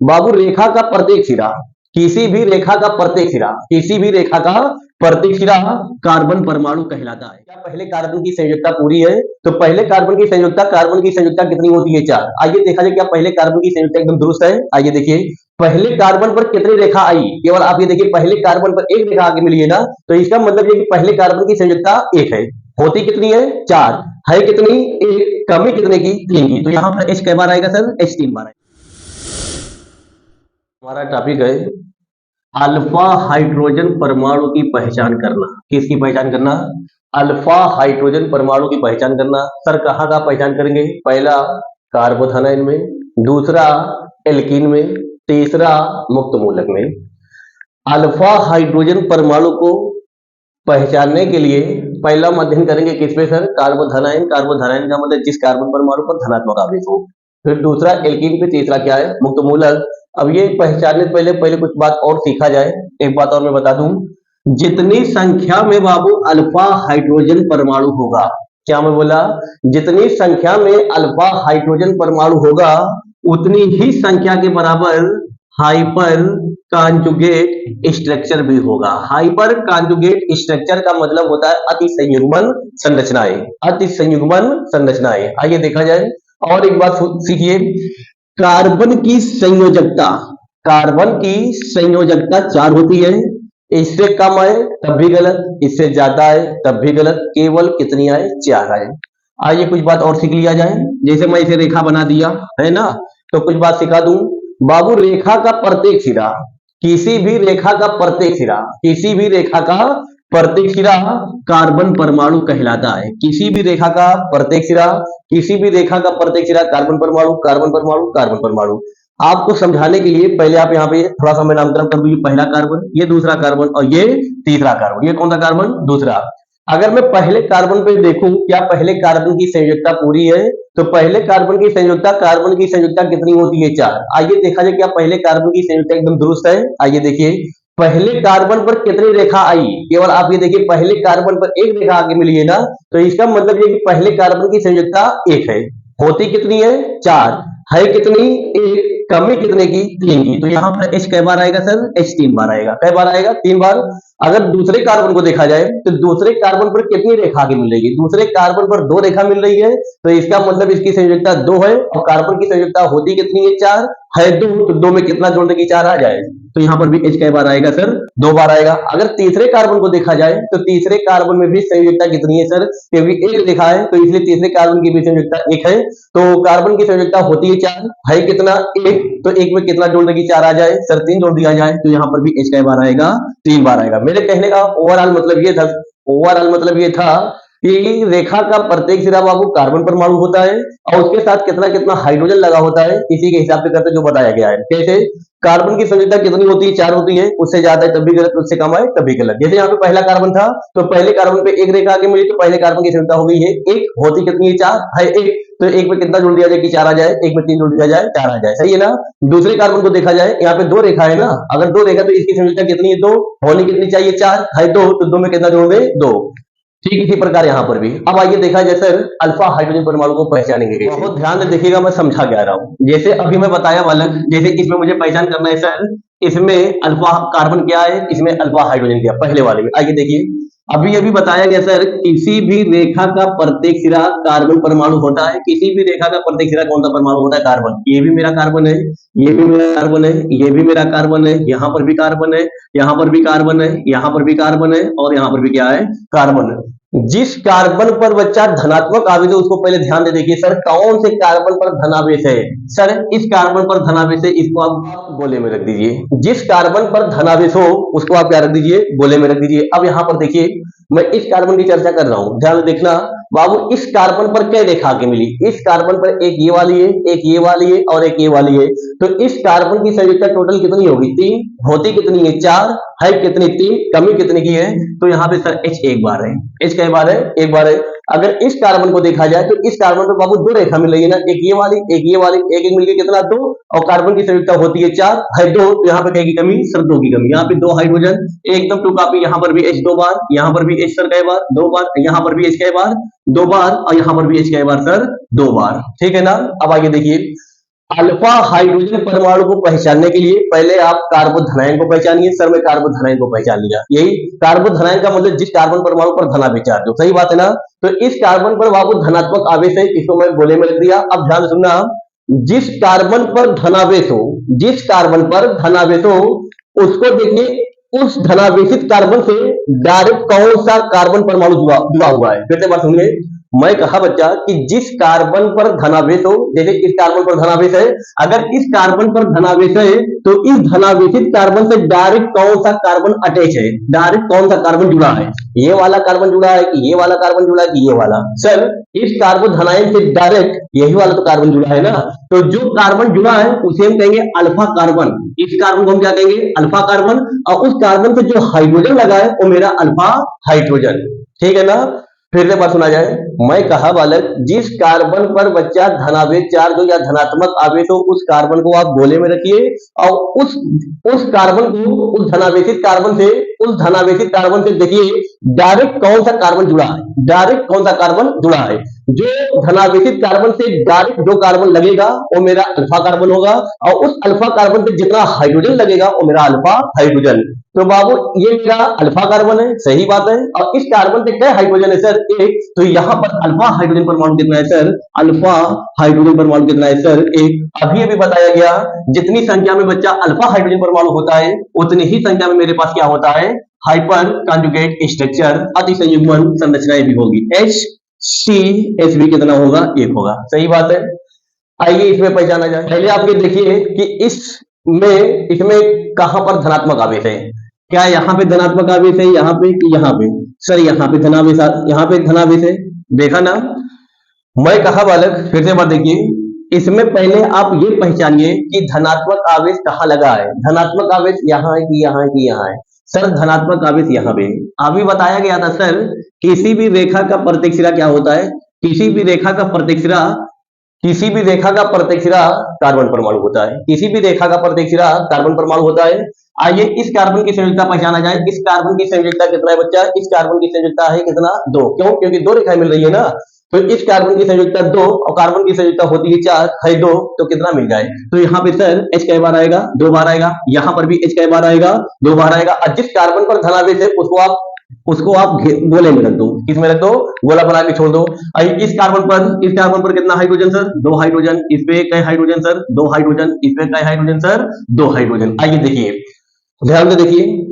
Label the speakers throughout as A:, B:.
A: बाबू रेखा का प्रत्येक सिरा, किसी भी रेखा का प्रत्येक सिरा, किसी भी रेखा का प्रत्येक सिरा कार्बन परमाणु कहलाता है। क्या पहले कार्बन की संयोजकता पूरी है? तो पहले कार्बन की संयोजकता, कार्बन की संयोजकता कितनी होती है? 4। आइए देखा जाए क्या पहले कार्बन की संयोजकता एकदम दुरुस्त है? आइए देखिए पहले कार्बन पर कितनी रेखा आई, केवल आप ये देखिए पहले कार्बन पर एक रेखा आगे मिली है ना, तो इसका मतलब ये कि पहले कार्बन की संयोजकता 1 है। होती कितनी है? 4 है। कितनी? 1। कमी कितने की? 3 की। तो यहाँ पर H कै बार आएगा सर? H 3 बार आएगा। हमारा टॉपिक है अल्फा हाइड्रोजन परमाणु की पहचान करना। किसकी पहचान करना? अल्फा हाइड्रोजन परमाणु की पहचान करना। सर कहाँ का पहचान करेंगे? पहला कार्बोथानाइन में, दूसरा एल्कीन में, तीसरा मुक्त मूलक में। अल्फा हाइड्रोजन परमाणु को पहचानने के लिए पहला अध्ययन करेंगे किस पे सर? कार्बोथानाइन। कार्बोथानाइन का मतलब जिस कार्बन परमाणु पर धनात्मक आवेश हो। फिर दूसरा एल्कीन पे, तीसरा क्या है? मुक्त मूलक। अब ये पहचानने से पहले कुछ बात और सीखा जाए। एक बात और मैं बता दूं, जितनी संख्या में बाबू अल्फा हाइड्रोजन परमाणु होगा, क्या मैं बोला? जितनी संख्या में अल्फा हाइड्रोजन परमाणु होगा उतनी ही संख्या के बराबर हाइपर कॉन्जुगेट स्ट्रक्चर भी होगा। हाइपर कॉन्जुगेट स्ट्रक्चर का मतलब होता है अति संयुग्मन संरचनाएं। अति संयुग्मन संरचनाएं। आइए देखा जाए और एक बात सीखिए, कार्बन की संयोजकता, कार्बन की संयोजकता 4 होती है। इससे कम आए तब भी गलत, इससे ज्यादा आए तब भी गलत, केवल कितनी आए? 4 आए। आइए कुछ बात और सीख लिया जाए। जैसे मैं इसे रेखा बना दिया है ना, तो कुछ बात सिखा दूं। बाबू रेखा का प्रत्येक सिरा, किसी भी रेखा का प्रत्येक सिरा, किसी भी रेखा का प्रत्येक सिरा कार्बन परमाणु कहलाता है। किसी भी रेखा का प्रत्येक सिरा, किसी भी रेखा का प्रत्येक सिरा कार्बन परमाणु, कार्बन परमाणु, कार्बन परमाणु। आपको समझाने के लिए पहले आप यहाँ पे थोड़ा सा मैं नामकरण कर दूंगी। पहला कार्बन, ये दूसरा कार्बन और ये तीसरा कार्बन। ये कौन सा कार्बन? दूसरा। अगर मैं पहले कार्बन पे देखूं, क्या पहले कार्बन की संयोजकता पूरी है? तो पहले कार्बन की संयोजकता, कार्बन की संयोजकता कितनी होती है? 4। आइए देखा जाए क्या पहले कार्बन की संयोजकता एकदम दुरुस्त है? आइए देखिए पहले कार्बन पर कितनी रेखा आई, केवल आप ये देखिए पहले कार्बन पर एक रेखा आगे मिली है ना, तो इसका मतलब ये कि पहले कार्बन की संयोजकता 1 है। होती कितनी है? 4 है। कितनी? 1। कमी कितने की? 3 की। तो यहाँ पर H कै बार आएगा सर? H 3 बार आएगा। कै बार आएगा? 3 बार। अगर दूसरे कार्बन को देखा जाए तो दूसरे कार्बन पर कितनी रेखा आगे मिल रही है? दूसरे कार्बन पर 2 रेखा मिल रही है, तो इसका मतलब इसकी संयोजकता 2 है और कार्बन की संयोजकता होती कितनी है? 4 है। 2 तो 2 में कितना जोड़ने की? 4 आ जाए। तो यहाँ पर भी H कै बार आएगा सर? 2 बार आएगा। अगर तीसरे कार्बन को देखा जाए तो तीसरे कार्बन में भी संयोजकता कितनी है सर? क्योंकि 1 रेखा है तो इसलिए तीसरे कार्बन की भी संयोजकता 1 है। तो कार्बन की संयोजकता होती है 4 है। कितना? 1। तो 1 में कितना जोड़ने की? 4 आ जाए सर? 3 जोड़ दिया जाए तो यहाँ पर भी H कै बार आएगा? 3 बार आएगा। मेरे कहने का ओवरऑल मतलब ये था, ओवरऑल मतलब ये था कि रेखा का प्रत्येक सिरा बाबू कार्बन परमाणु होता है और उसके साथ कितना कितना हाइड्रोजन लगा होता है, इसी के हिसाब से करते जो बताया गया है। कैसे? कार्बन की संयोजकता कितनी होती है? 4 होती है। उससे ज्यादा है तब भी गलत, उससे कम है तब भी गलत। जैसे यहाँ पे पहला कार्बन था तो पहले कार्बन पे एक रेखा आगे मिली तो पहले कार्बन की संयोजकता हो गई है 1। होती कितनी है? 4 है। 1 तो 1 में कितना जोड़ दिया जाए कि 4 आ जाए? 1 में 3 जोड़ दिया जाए 4 आ जाए। सही है ना? दूसरे कार्बन को देखा जाए, यहाँ पे 2 रेखा है ना, अगर 2 रेखा तो इसकी संयोजकता कितनी है? 2। होनी कितनी चाहिए? 4 है। 2 तो 2 में कितना जोड़ोगे? 2। ठीक इसी प्रकार यहाँ पर भी। अब आइए देखा जाए सर अल्फा हाइड्रोजन परमाणु को पहचानेंगे कैसे? बहुत ध्यान से देखिएगा, मैं समझा क्या रहा हूँ। जैसे अभी मैं बताया बालक, जैसे इसमें मुझे पहचान करना है सर, इसमें अल्फा कार्बन क्या है, इसमें अल्फा हाइड्रोजन क्या, पहले वाले में। आइए देखिए अभी बताया गया सर, किसी भी रेखा का प्रत्येक सिरा कार्बन परमाणु होता है। किसी भी रेखा का प्रत्येक सिरा कौन सा परमाणु होता है? कार्बन। ये भी मेरा कार्बन है, ये भी मेरा कार्बन है, ये भी मेरा कार्बन है, यहाँ पर भी कार्बन है, यहाँ पर भी कार्बन है, यहाँ पर भी कार्बन है और यहाँ पर भी क्या है? कार्बन है। जिस कार्बन पर बच्चा धनात्मक आवेश है उसको पहले ध्यान दे देखिए सर, कौन से कार्बन पर धनावेश है? सर इस कार्बन पर धनावेश है, इसको आप गोले में रख दीजिए। जिस कार्बन पर धनावेश हो उसको आप क्या रख दीजिए? गोले में रख दीजिए। अब यहाँ पर देखिए मैं इस कार्बन की चर्चा कर रहा हूं, ध्यान से देखना बाबू। इस कार्बन पर क्या रेखा आगे मिली? इस कार्बन पर एक ये वाली है, एक ये वाली है और एक ये वाली है। तो इस कार्बन की संयोजकता टोटल कितनी होगी? 3। होती कितनी है? 4 है। कितनी? 3। कमी कितने की है? तो यहाँ पे सर H 1 बार है। H कै बार है? 1 बार है। अगर इस कार्बन को देखा जाए तो इस कार्बन पर बाबू 2 रेखा मिल रही है ना, एक ये वाली, एक ये वाली, एक एक मिलकर कितना? 2 और कार्बन की संयोजकता होती है 4 है। 2 तो यहाँ पे क्या की कमी? सर 2 की कमी। यहाँ पे 2 हाइड्रोजन एकदम 2 कॉपी। यहाँ पर भी H 2 बार, यहाँ पर भी H सर कै बार? 2 बार, यहाँ पर भी H कै बार? 2 बार और यहाँ पर भी H कै बार सर? 2 बार। ठीक है ना? अब आगे देखिए अल्फा हाइड्रोजन परमाणु को पहचानने के लिए पहले आप कार्बोधनायन को पहचानिए। सर मैं कार्बोधनायन को पहचान लिया। यही कार्बोधनायन का मतलब जिस कार्बन परमाणु पर धनावेश चार्ज हो, सही बात है ना। तो इस कार्बन पर बाबू धनात्मक आवेश है, इसको मैं गोले में रख दिया। अब ध्यान से सुनना, जिस कार्बन पर धनावेश हो, जिस कार्बन पर धनावेश हो उसको देखिए, उस धनावेशित कार्बन से डायरेक्ट कौन सा कार्बन परमाणु जुड़ा हुआ है। फिर से बात सुनिए, मैं कहा बच्चा कि जिस कार्बन पर धनावेश हो, जैसे इस कार्बन पर धनावेश है, अगर इस कार्बन पर धनावेश है तो इस धनावेशित कार्बन से डायरेक्ट कौन सा कार्बन अटैच है, डायरेक्ट कौन सा कार्बन जुड़ा है। ये वाला कार्बन जुड़ा है कि ये वाला कार्बन जुड़ा है कि ये वाला। सर इस कार्बोधनायन से डायरेक्ट यही वाला तो कार्बन जुड़ा है ना। तो जो कार्बन जुड़ा है उसे हम कहेंगे अल्फा कार्बन। इस कार्बन को हम क्या कहेंगे, अल्फा कार्बन। और उस कार्बन से जो हाइड्रोजन लगा है वो मेरा अल्फा हाइड्रोजन, ठीक है ना। फिर से बात सुना जाए, मैं कहा बालक जिस कार्बन पर बच्चा धनावेश चार्ज हो या धनात्मक आवेश हो उस कार्बन को आप गोले में रखिए और उस कार्बन को उस धनावेशित कार्बन से, उस धनावेशित कार्बन से देखिए डायरेक्ट कौन सा कार्बन जुड़ा है, डायरेक्ट कौन सा कार्बन जुड़ा है। जो धनावेशित कार्बन से डायरेक्ट जो कार्बन लगेगा वो मेरा अल्फा कार्बन होगा और उस अल्फा कार्बन से जितना हाइड्रोजन लगेगा वो मेरा अल्फा हाइड्रोजन। तो बाबू ये मेरा अल्फा कार्बन है, सही बात है। और इस कार्बन से क्या हाइड्रोजन है सर, एक। तो यहाँ पर अल्फा हाइड्रोजन परमाणु कितना है सर, अल्फा हाइड्रोजन परमाणु कितना है सर, एक। अभी अभी बताया गया जितनी संख्या में बच्चा अल्फा हाइड्रोजन परमाणु होता है उतनी ही संख्या में मेरे पास क्या होता है, हाइपर कॉन्जुगेट स्ट्रक्चर अतिसंयुग्मन संरचनाएं भी होगी। HCH भी कितना होगा, एक होगा, सही बात है। आइए इसमें पहचाना जाए। पहले आप ये देखिए कि इसमें कहां पर धनात्मक आवेश है। क्या यहाँ पे धनात्मक आवेश है, यहाँ पे कि यहाँ पे। सर यहाँ पे धनावेश, यहाँ पे धनावेश है, देखा ना। मैं कहा बालक, फिर से बात देखिए, इसमें पहले आप ये पहचानिए कि धनात्मक आवेश कहाँ लगा है। धनात्मक आवेश यहाँ है कि यहाँ है कि यहाँ है। सर धनात्मक आवेश यहाँ पे। अभी बताया गया था सर किसी भी रेखा का प्रत्येक सिरा क्या होता है, किसी भी रेखा का प्रत्येक सिरा, किसी भी रेखा का प्रत्येक सिरा कार्बन परमाणु होता है, किसी भी रेखा का प्रत्येक सिरा कार्बन परमाणु होता है। आइए इस कार्बन की संयोजकता पहचाना जाए। इस कार्बन की संयोजकता कितना है बच्चा, इस कार्बन की संयोजकता है कितना, 2। क्यों, क्योंकि 2 रेखाएं मिल रही है ना। तो इस कार्बन की संयोजकता 2 और कार्बन की संयोजकता होती है 4 है 2, तो कितना मिल जाए। तो यहाँ पे सर H कई बार आएगा, 2 बार आएगा। यहाँ पर भी H कई बार आएगा, 2 बार आएगा। और जिस कार्बन पर धनावेश है उसको आप गोले में रख दो, किसमें रख दो, गोला बना के छोड़ दो। इस कार्बन पर कितना हाइड्रोजन सर, 2 हाइड्रोजन। इस पे कई हाइड्रोजन सर, 2 हाइड्रोजन। इस पे कई हाइड्रोजन सर, 2 हाइड्रोजन। आइए देखिए, ध्यान से देखिए,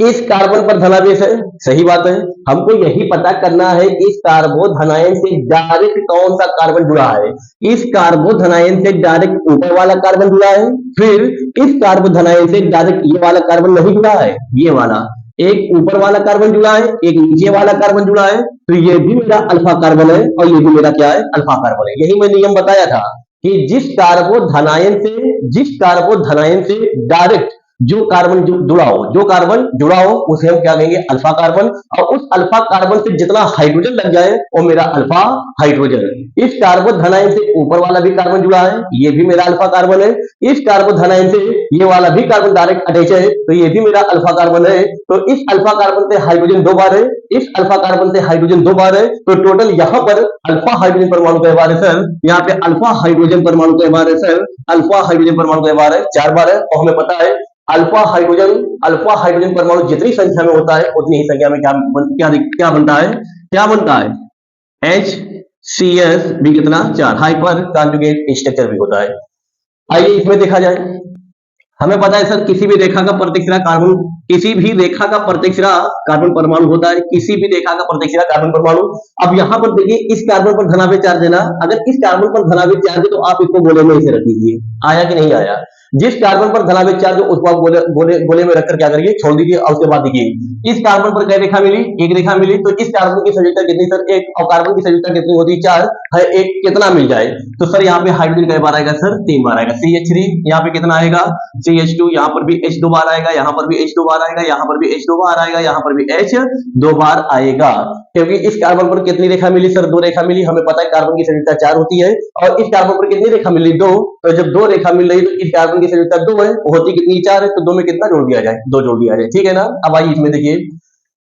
A: इस कार्बन पर धनावेश है, सही बात है। हमको यही पता करना है कि इस कार्बोधनायन से डायरेक्ट कौन सा कार्बन जुड़ा है। इस कार्बोधनायन से डायरेक्ट ऊपर वाला कार्बन जुड़ा है, फिर इस कार्बोधनायन से डायरेक्ट ये वाला कार्बन नहीं जुड़ा है, ये वाला एक ऊपर वाला कार्बन जुड़ा है, एक नीचे वाला कार्बन जुड़ा है। तो ये भी मेरा अल्फा कार्बन है और ये भी मेरा क्या है, अल्फा कार्बन है। यही मैं नियम बताया था कि जिस कार्बोधनायन से डायरेक्ट जो कार्बन जुड़ा हो उसे हम क्या कहेंगे, अल्फा कार्बन। और उस अल्फा कार्बन से जितना हाइड्रोजन लग जाए वो मेरा अल्फा हाइड्रोजन। इस कार्बोधनायन से ऊपर वाला भी कार्बन जुड़ा है, ये भी मेरा अल्फा कार्बन है। इस कार्बोधनायन से ये वाला भी कार्बन डायरेक्ट अटैच है, तो ये भी मेरा अल्फा कार्बन है। तो इस अल्फा कार्बन से हाइड्रोजन 2 बार है, इस अल्फा कार्बन से हाइड्रोजन 2 बार है। तो टोटल यहाँ पर अल्फा हाइड्रोजन परमाणु कई बार है सर, यहाँ पे अल्फा हाइड्रोजन परमाणु कई बार है सर, अल्फा हाइड्रोजन परमाणु कई बार है, 4 बार है। और हमें पता है अल्फा हाइड्रोजन परमाणु जितनी संख्या में होता है उतनी ही संख्या में क्या बनता है, HCS भी कितना, 4 हाइपर कॉन्जुगेट स्ट्रक्चर भी होता है। आइए इसमें देखा जाए। हमें पता है सर किसी भी रेखा का प्रत्येक सिरा कार्बन परमाणु होता है, किसी भी रेखा का प्रत्येक सिरा कार्बन परमाणु। अब यहाँ पर देखिए इस कार्बन पर धनावेश चार्ज है ना, अगर इस कार्बन पर धनावेश चार्ज है तो आप इसको गोले में इसे रख दीजिए, आया कि नहीं आया। जिस कार्बन पर धनावेश चार्ज हो उसको आप गोले में रखकर क्या करिए, छोड़ दीजिए। और उसके बाद देखिए इस कार्बन पर क्या रेखा मिली, एक रेखा मिली। तो इस कार्बन की संयोजकता कितनी सर, 1। और कार्बन की संयोजकता कितनी होती है, 4 है, 1 कितना मिल जाए। तो सर यहाँ पे हाइड्रोजन कई बार आएगा सर, 3 बार आएगा। CH3 यहाँ पे कितना आएगा, CH2, यहाँ पर भी H 2 बार आएगा, यहाँ पर भी H 2 बार आएगा, यहाँ पर भी H 2 बार आएगा, यहाँ पर भी H 2 बार आएगा। क्योंकि इस कार्बन पर कितनी रेखा मिली सर, 2 रेखा मिली। हमें पता है कार्बन की संयोजकता 4 होती है और इस कार्बन पर कितनी रेखा मिली, 2। तो जब 2 रेखा मिल रही है तो इस कार्बन की संयोजकता 2 है, होती कितनी, 4 है। तो 2 में कितना जोड़ दिया जाए, 2 जोड़ दिया जाए, ठीक है ना। अब आइए इसमें देखिए,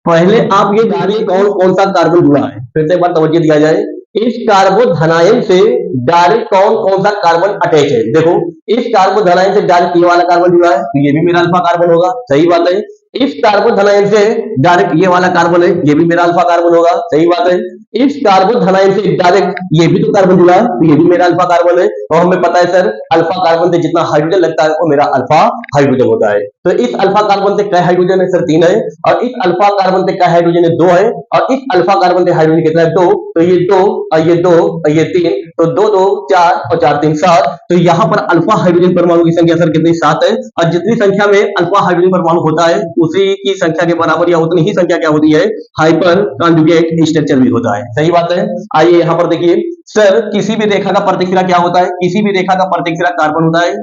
A: पहले आप ये जानिए कौन कौन सा कार्बन जुड़ा है। फिर से एक बार तवज्जो दिया जाए, इस कार्बोधनायन से डायरेक्ट कौन कौन सा कार्बन अटैच है। देखो इस कार्बोधनायन से डायरेक्ट ये वाला कार्बन जुड़ा है तो ये भी मेरा अल्फा कार्बन होगा, सही बात है। इस कार्बोधनायन से डायरेक्ट ये वाला कार्बन है, ये भी मेरा अल्फा कार्बन होगा, सही बात है। इस कार्बोधनायन से डायरेक्ट ये भी तो कार्बन जुड़ा है तो ये भी मेरा अल्फा कार्बन है। और हमें पता है सर अल्फा कार्बन से जितना हाइड्रोजन लगता है वो मेरा अल्फा हाइड्रोजन होता है। तो इस अल्फा कार्बन से कै हाइड्रोजन है सर, 3 है। और इस अल्फा कार्बन से कै हाइड्रोजन है, 2 है। और इस अल्फा कार्बन से हाइड्रोजन कितना है, 2। तो ये 2 और ये 2 और ये 3, तो 2 2 4 और 4 3 7। तो यहाँ पर अल्फा हाइड्रोजन परमाणु की संख्या सर कितनी, 7 है। और जितनी संख्या में अल्फा हाइड्रोजन परमाणु होता है उसी की संख्या के बराबर या उतनी ही संख्या क्या होती है, हाइपर कॉन्जुगेट स्ट्रक्चर भी होता है, सही बात है। आइए यहाँ पर देखिए सर, किसी भी रेखा का प्रत्येक सिरा क्या होता है, किसी भी रेखा का प्रत्येक सिरा कार्बन होता है।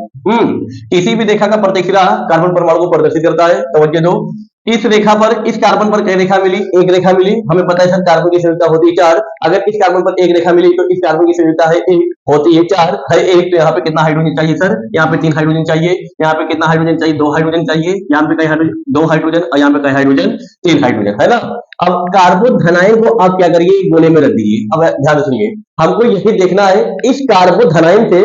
A: किसी भी रेखा का प्रत्येक सिरा कार्बन परमाणु को प्रदर्शित करता है। तवज्जो दो, इस रेखा पर, इस कार्बन पर कई रेखा मिली, एक रेखा मिली। हमें पता है सर कार्बन की संयुक्ता होती है 4। अगर इस कार्बन पर एक रेखा मिली तो इस कार्बन की संयुक्ता है 1, होती है 4 है 1। तो यहाँ पे कितना हाइड्रोजन चाहिए सर, यहाँ पे 3 हाइड्रोजन चाहिए। यहाँ पे कितना हाइड्रोजन चाहिए, 2 हाइड्रोजन चाहिए। यहाँ पे कई हाइड्रोजन, 2 हाइड्रोजन। और यहाँ पे कई हाइड्रोजन, 3 हाइड्रोजन, है ना। अब कार्बोधनायन को आप क्या करिए, गोले में रख दीजिए। अब ध्यान सुनिए, हमको यही देखना है इस कार्बोधनायन से,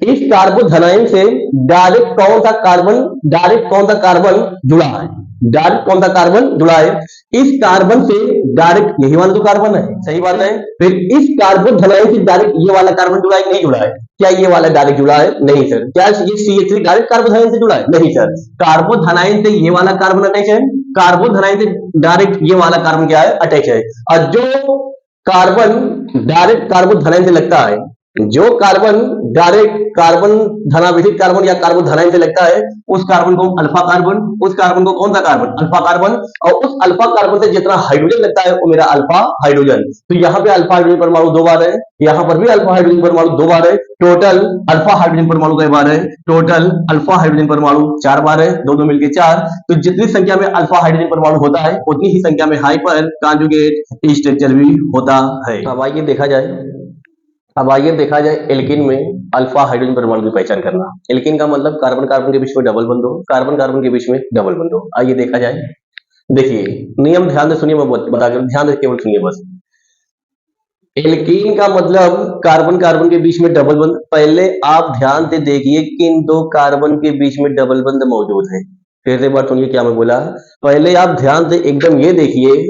A: इस कार्बोधनायन से डायरेक्ट कौन सा कार्बन, डायरेक्ट कौन सा कार्बन जुड़ा है, डायरेक्ट कौन सा कार्बन जुड़ा है। इस कार्बन से डायरेक्ट यही वाला तो कार्बन है, सही बात है। फिर इस कार्बोधनायन से डायरेक्ट ये वाला कार्बन जुड़ा है कि नहीं जुड़ा है, क्या ये वाला डायरेक्ट जुड़ा है, नहीं सर। क्या ये CH3 डायरेक्ट कार्बोधनायन से जुड़ा है, नहीं सर। कार्बोधनायन से ये वाला कार्बन अटैच है, कार्बोधनायन से डायरेक्ट ये वाला कार्बन क्या है, अटैच है। और जो कार्बन डायरेक्ट कार्बोधनायन से लगता है, जो कार्बन डायरेक्ट कार्बन धनाभिषिक्त कार्बन या कार्बोधनायन से लगता है, उस कार्बन को अल्फा कार्बन, उस कार्बन को कौन सा कार्बन, अल्फा कार्बन। और उस अल्फा कार्बन से जितना हाइड्रोजन लगता है वो मेरा अल्फा हाइड्रोजन। तो यहाँ पे अल्फा हाइड्रोजन परमाणु 2 बार है, यहाँ पर भी अल्फा हाइड्रोजन परमाणु 2 बार है। टोटल अल्फा हाइड्रोजन परमाणु कई बार है, टोटल अल्फा हाइड्रोजन परमाणु 4 बार है, दोनों मिलकर 4। तो जितनी संख्या में अल्फा हाइड्रोजन परमाणु होता है उतनी ही संख्या में हाइपर कॉन्जुगेट स्ट्रक्चर भी होता है। अब आइए देखा जाए, अब आइए देखा जाए एल्कीन में अल्फा हाइड्रोजन परमाणु की पहचान करना। एल्कीन का मतलब कार्बन कार्बन के बीच में डबल बंध हो, कार्बन कार्बन के बीच में डबल बंध हो। आइए देखा जाए, देखिए नियम ध्यान से सुनिए, मैं बता कर ध्यान से केवल सुनिए बस। एल्कीन का मतलब कार्बन कार्बन के बीच में डबल बंध। पहले आप ध्यान से देखिए किन 2 कार्बन के बीच में डबल बंध मौजूद है। फिर से बात सुनिए क्या मैं बोला, पहले आप ध्यान से एकदम ये देखिए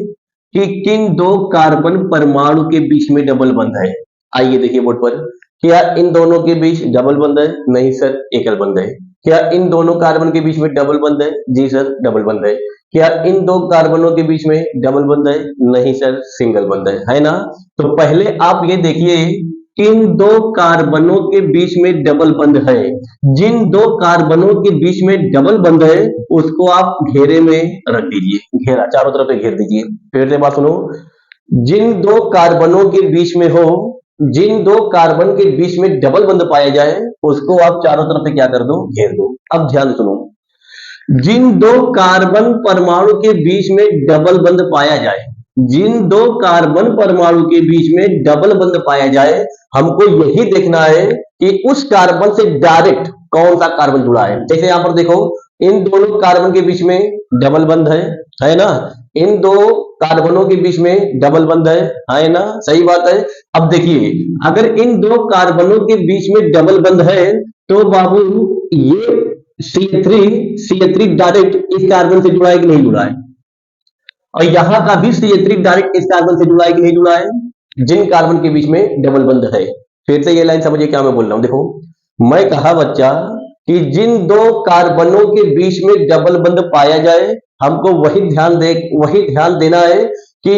A: कि किन 2 कार्बन परमाणु के बीच में डबल बंध है। आइए देखिए बोर्ड पर, क्या इन दोनों के बीच डबल बंध है, नहीं सर एकल बंध है। क्या इन दोनों कार्बन के बीच में डबल बंध है, जी सर डबल बंध है। क्या इन 2 कार्बनों के बीच में डबल बंध है, नहीं सर सिंगल बंध है ना। तो पहले आप ये देखिए किन 2 कार्बनों के बीच में डबल बंध है। जिन 2 कार्बनों के बीच में डबल बंध है उसको आप घेरे में रख दीजिए, घेरा चारों तरफ से घेर दीजिए। फिर से बात सुनो, जिन 2 कार्बनों के बीच में हो, जिन 2 कार्बन के बीच में डबल बंध पाया जाए उसको आप चारों तरफ से क्या कर दो, घेर दो। अब ध्यान सुनो, जिन 2 कार्बन परमाणु के बीच में डबल बंध पाया जाए, जिन 2 कार्बन परमाणु के बीच में डबल बंध पाया जाए, हमको यही देखना है कि उस कार्बन से डायरेक्ट कौन सा कार्बन जुड़ा है। जैसे यहां पर देखो इन दोनों कार्बन के बीच में डबल बंध है ना। इन 2 कार्बनों के बीच में डबल बंध है ना, सही बात है। अब देखिए अगर इन 2 कार्बनों के बीच में डबल बंध है तो बाबू ये CH3 डायरेक्ट इस कार्बन से जुड़ा है कि नहीं जुड़ा है, और यहां का भी CH3 डायरेक्ट इस कार्बन से जुड़ा है कि नहीं जुड़ा है, जिन कार्बन के बीच में डबल बंध है। फिर से ये लाइन समझिए क्या मैं बोल रहा हूं। देखो मैं कहा बच्चा कि जिन 2 कार्बनों के बीच में डबल बंध पाया जाए, हमको वही ध्यान देना है कि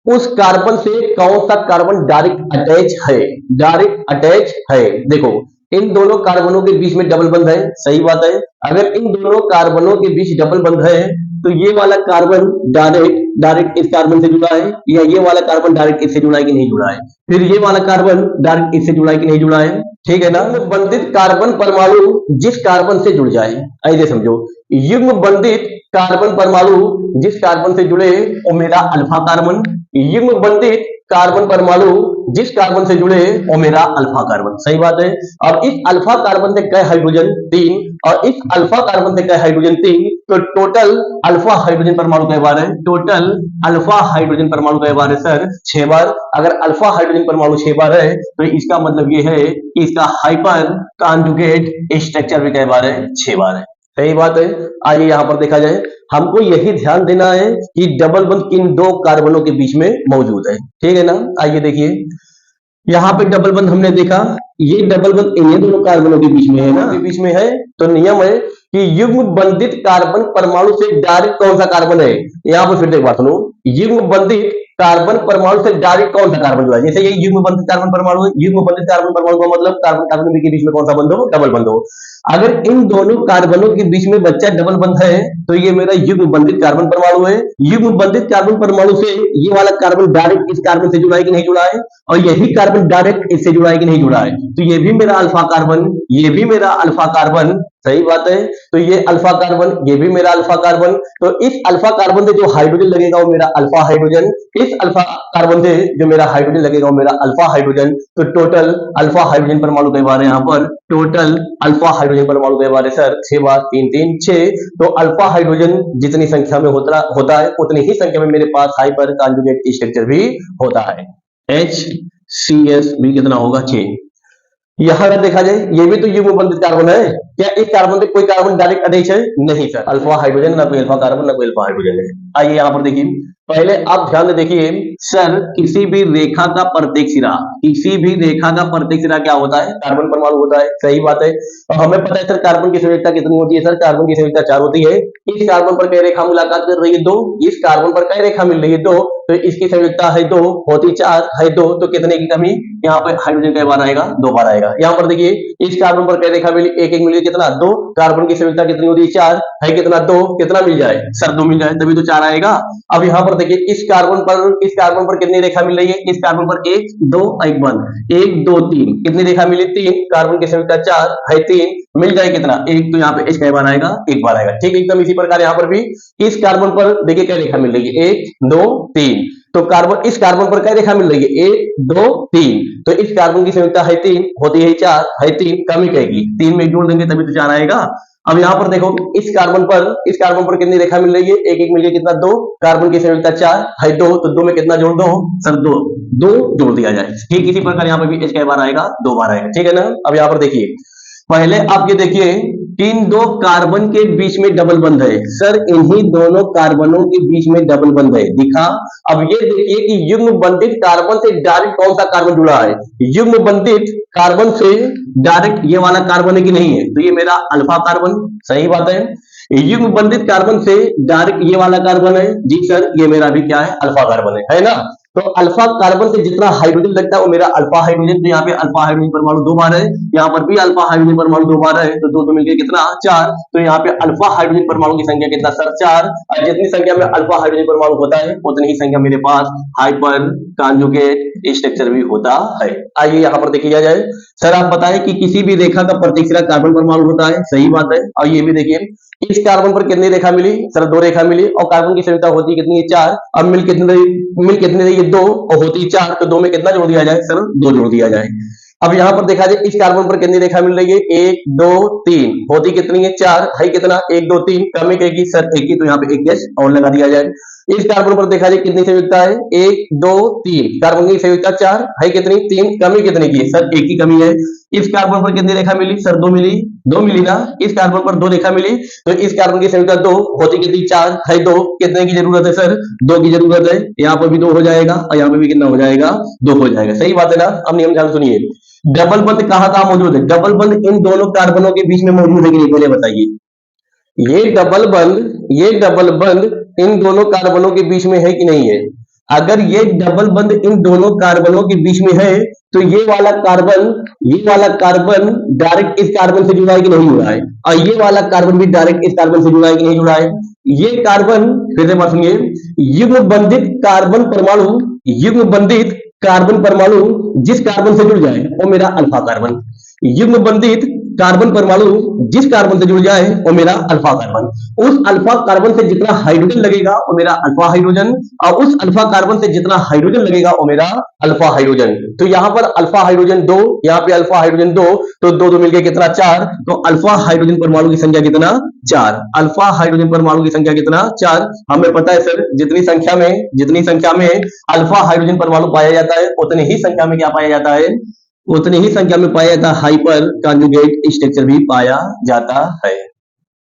A: उस कार्बन से कौन सा कार्बन डायरेक्ट अटैच है, डायरेक्ट अटैच है। देखो इन दोनों कार्बनों के बीच में डबल बंध है, सही बात है। अगर इन दोनों कार्बनों के बीच डबल बंध है तो ये वाला कार्बन डायरेक्ट इस कार्बन से जुड़ा है, या ये वाला कार्बन डायरेक्ट इससे जुड़ा है कि नहीं जुड़ा है, फिर ये वाला कार्बन डायरेक्ट इससे जुड़ा है कि नहीं जुड़ा है, ठीक है ना। बंधित कार्बन परमाणु जिस कार्बन से जुड़ जाए, ऐसे समझो युग्म बंधित कार्बन परमाणु जिस कार्बन से जुड़े वो मेरा अल्फा कार्बन, युग्म बंधित कार्बन परमाणु जिस कार्बन से जुड़े वो मेरा अल्फा कार्बन, सही बात है। अब इस अल्फा कार्बन से कै हाइड्रोजन 3 और इस अल्फा कार्बन से कै हाइड्रोजन 3, तो टोटल अल्फा हाइड्रोजन परमाणु कै बार है? टोटल अल्फा हाइड्रोजन परमाणु कै बार है सर? 6 बार। अगर अल्फा हाइड्रोजन परमाणु 6 बार है तो इसका मतलब ये है कि इसका हाइपर कॉन्जुगेट स्ट्रक्चर भी कै बार है? 6 बार है, सही बात है। आइए यहां पर देखा जाए, हमको यही ध्यान देना है कि डबल बंध किन दो कार्बनों के बीच में मौजूद है, ठीक है ना। आइए देखिए, यहाँ पे डबल बंध हमने देखा, ये डबल बंध इन्हीं दोनों कार्बनों के बीच में है ना, के बीच में है। तो नियम है कि युग्म बंधित कार्बन परमाणु से डायरेक्ट कौन सा कार्बन है? यहाँ पर फिर से एक बात सुनो, युग्म बंधित कार्बन परमाणु से डायरेक्ट कौन सा कार्बन जुड़ा है? जैसे ये युग्म बंधित कार्बन परमाणु है, युग्म बंधित कार्बन परमाणु का मतलब कार्बन कार्बन के बीच में कौन सा बंध हो? डबल बंध हो। अगर इन दोनों कार्बनों के बीच में बच्चा डबल बंध है तो ये मेरा युग्म बंधित कार्बन परमाणु है। युग्म बंधित कार्बन परमाणु से ये वाला कार्बन डायरेक्ट इस कार्बन से जुड़ा है कि नहीं जुड़ा है, और यही कार्बन डायरेक्ट इससे जुड़ा है कि नहीं जुड़ा है, तो ये भी मेरा अल्फा कार्बन, ये भी मेरा अल्फा कार्बन, सही बात है। तो ये अल्फा कार्बन, ये भी मेरा अल्फा कार्बन। तो इस अल्फा कार्बन से जो हाइड्रोजन लगेगा वो मेरा अल्फा हाइड्रोजन, इस अल्फा कार्बन से जो मेरा हाइड्रोजन लगेगा वो मेरा अल्फा हाइड्रोजन। तो टोटल अल्फा हाइड्रोजन परमाणु कई बार है यहाँ पर? टोटल अल्फा हाइड्रोजन परमाणु कई बार है सर? 6 बार, 3 3 6। तो अल्फा हाइड्रोजन जितनी संख्या में होता है उतनी ही संख्या में मेरे पास हाइपर कॉन्जुगेट स्ट्रक्चर भी होता है। HCS भी कितना होगा? 6। यहां अगर देखा जाए, ये भी तो युग्म बंधित कार्बन है। क्या इस कार्बन पे कोई कार्बन डायरेक्ट अटैच है? नहीं सर, अल्फा हाइड्रोजन, ना कोई अल्फा कार्बन, ना कोई अल्फा हाइड्रोजन है। आइए यहां पर देखिए, पहले आप ध्यान से देखिए सर, किसी भी रेखा का प्रत्येक सिरा, किसी भी रेखा का प्रत्येक सिरा क्या होता है? कार्बन परमाणु होता है, सही बात है। और हमें पता है सर कार्बन की संयोजकता कितनी होती है? सर कार्बन की संयोजकता 4 होती है। इस कार्बन पर कई रेखा मुलाकात कर रही है? 2। इस कार्बन पर कई रेखा मिल रही है? 2। तो इसकी संयोजकता है 2, होती 4 है 2, तो कितने की कमी? यहाँ पर हाइड्रोजन कई बार आएगा? 2 बार आएगा। यहाँ पर देखिए, इस कार्बन पर कई रेखा मिली? 1 1 मिली, कितना? 2। कार्बन की संयोजकता कितनी होती है? 4 है, कितना? 2। कितना मिल जाए सर? 2 मिल जाए, तभी तो 4 आएगा। अब यहाँ पर देखिए, इस कार्बन पर कितनी रेखा मिल रही है? इस कार्बन पर 1 2 1 1 1 2 3, कितनी रेखा मिली? 3। कार्बन की संयोजकता 4 है, 3 मिल जाए, कितना? 1। तो यहाँ पे H कई बार आएगा? 1 बार आएगा। ठीक, एकदम इसी प्रकार यहाँ पर भी इस कार्बन पर देखिए कई रेखा मिल रही है? 1 2 3। तो कार्बन, इस कार्बन पर कई रेखा मिल रही है? 1 2 3। तो इस कार्बन की संयोजकता है 3, होती है 4 है, 3 कमी कहेगी, 3 में जोड़ देंगे तभी तो 4 आएगा। अब यहाँ पर देखो, इस कार्बन पर कितनी रेखा मिल रही है? 1 1 मिल गई, कितना? 2। कार्बन की संयोजकता 4 है, 2, तो 2 में कितना जोड़ दो सर? 2 जोड़ दिया जाए। ठीक इसी प्रकार यहाँ पर भी H कई बार आएगा? 2 बार आएगा, ठीक है ना। अब यहाँ पर देखिए, पहले आप ये देखिए, इन दो कार्बन के बीच में डबल बंध है सर, इन्हीं दोनों कार्बनों के बीच में डबल बंध है, दिखा। अब ये देखिए कि युग्म बंधित कार्बन से डायरेक्ट कौन सा कार्बन जुड़ा है? युग्म बंधित कार्बन से डायरेक्ट ये वाला कार्बन है कि नहीं है? तो ये मेरा अल्फा कार्बन, सही बात है। युग्म बंधित कार्बन से डायरेक्ट ये वाला कार्बन है? जी सर, ये मेरा भी क्या है? अल्फा कार्बन है ना। तो अल्फा कार्बन से जितना हाइड्रोजन लगता है वो मेरा अल्फा हाइड्रोजन। तो यहाँ पे अल्फा हाइड्रोजन परमाणु 2 बार है, यहाँ पर भी अल्फा हाइड्रोजन परमाणु 2 बार है, तो 2 तो मिलकर कितना? 4। तो यहाँ पे अल्फा हाइड्रोजन परमाणु की संख्या कितना सर? 4। और जितनी संख्या में अल्फा हाइड्रोजन परमाणु होता है उतनी ही संख्या मेरे पास हाइपर कॉन्जुगेट स्ट्रक्चर भी होता है। आइए यहाँ पर देखिए जाए, सर आप बताएं कि किसी भी रेखा का प्रत्येक सिरा कार्बन परमाणु होता है, सही बात है। और ये भी देखिए, इस कार्बन पर कितनी रेखा मिली सर? 2 रेखा मिली, और कार्बन की संयोजकता होती कितनी है? 4। अब मिल कितनी रही है? 2, और होती 4, तो 2 में कितना जोड़ दिया जाए सर? 2 जोड़ दिया जाए। अब यहां पर देखा जाए, इस कार्बन पर कितनी रेखा मिल रही है? 1 2 3, होती कितनी है? 4 है, कितना? 1 2 3, कमी कहेगी सर 1 की, तो यहाँ पे 1 गैस और लगा दिया जाए। इस कार्बन पर देखा जाए कितनी संयोजकता है? 1 2 3, कार्बन की संयोजकता 4 है, कितनी? 3, कमी कितने की सर? 1 की कमी है। इस कार्बन पर कितनी रेखा मिली सर? 2 मिली, 2 मिली ना। इस कार्बन पर 2 रेखा मिली, तो इस कार्बन की संयोजकता 2 होती कितनी? 4 है, 2 कितने की जरूरत है सर? 2 की जरूरत है। यहाँ पर भी 2 हो जाएगा, और यहाँ पे भी कितना हो जाएगा? 2 हो जाएगा, सही बात है ना। अब नियम ध्यान सुनिए, डबल बंध कहाँ मौजूद है? डबल बंध इन दोनों कार्बनों के बीच में मौजूद है कि नहीं, पहले बताइए। ये डबल बंध इन दोनों कार्बनों के बीच में है कि नहीं है? अगर ये डबल बंध इन दोनों कार्बनों के बीच में है तो ये वाला कार्बन डायरेक्ट इस कार्बन से जुड़ा है कि नहीं जुड़ा है? और ये वाला कार्बन भी डायरेक्ट इस कार्बन से जुड़ा है कि नहीं जुड़ा है? ये कार्बन, फिर से बात सुनिए, युग्म बंधित कार्बन परमाणु जिस कार्बन से जुड़ जाए वो मेरा अल्फा कार्बन। युग्म बंधित कार्बन परमाणु जिस कार्बन से जुड़ जाए वो मेरा अल्फा कार्बन, उस अल्फा कार्बन से जितना हाइड्रोजन लगेगा वो मेरा अल्फा हाइड्रोजन, और उस अल्फा कार्बन से जितना हाइड्रोजन लगेगा वो मेरा अल्फा हाइड्रोजन। तो यहाँ पर अल्फा हाइड्रोजन 2, यहाँ पे अल्फा हाइड्रोजन 2, तो दो दो मिलकर कितना 4, तो अल्फा हाइड्रोजन परमाणु की संख्या कितना 4, अल्फा हाइड्रोजन परमाणु की संख्या कितना 4। हमें पता है सर जितनी संख्या में अल्फा हाइड्रोजन परमाणु पाया जाता है उतनी ही संख्या में क्या पाया जाता है, उतनी ही संख्या में पाया जाता है हाइपर कॉन्जुगेट स्ट्रक्चर भी पाया जाता है।